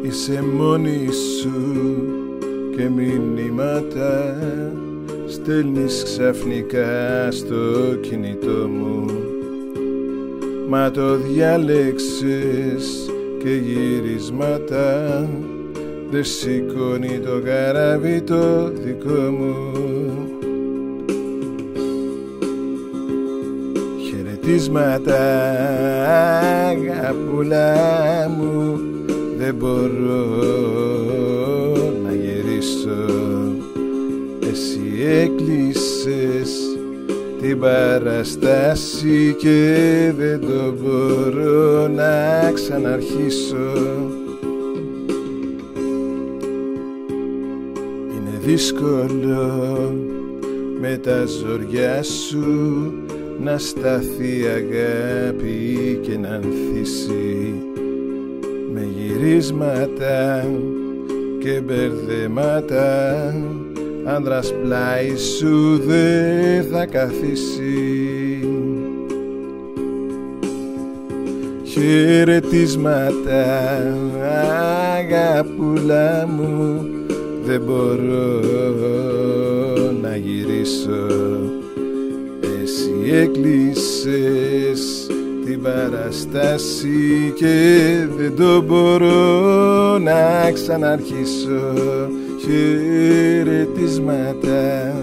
Είσαι μόνη σου και μηνύματα στέλνεις ξαφνικά στο κινητό μου. Μα το διάλεξες και γυρίσματα δεν σηκώνει το καράβι το δικό μου. Χαιρετίσματα αγαπούλα μου, δεν μπορώ να γυρίσω. Εσύ έκλεισες την παραστάση και δεν το μπορώ να ξαναρχίσω. Είναι δύσκολο με τα ζωριά σου να σταθεί αγάπη και να ανθίσει. Με γυρίσματα και μπερδέματα άντρας πλάι σου δεν θα καθίσει. Χαιρετίσματα αγαπούλα μου, δεν μπορώ να γυρίσω. Εσύ έκλεισες την παραστάση και δεν το μπορώ να ξαναρχίσω. Χαιρετίσματα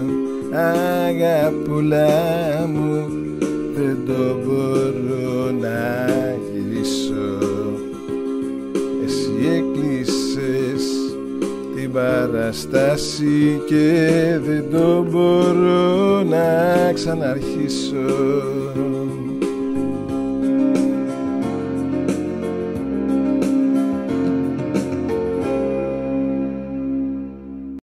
αγαπούλα μου, δεν το μπορώ να γυρίσω. Εσύ έκλεισες την παραστάση και δεν το μπορώ να ξαναρχίσω.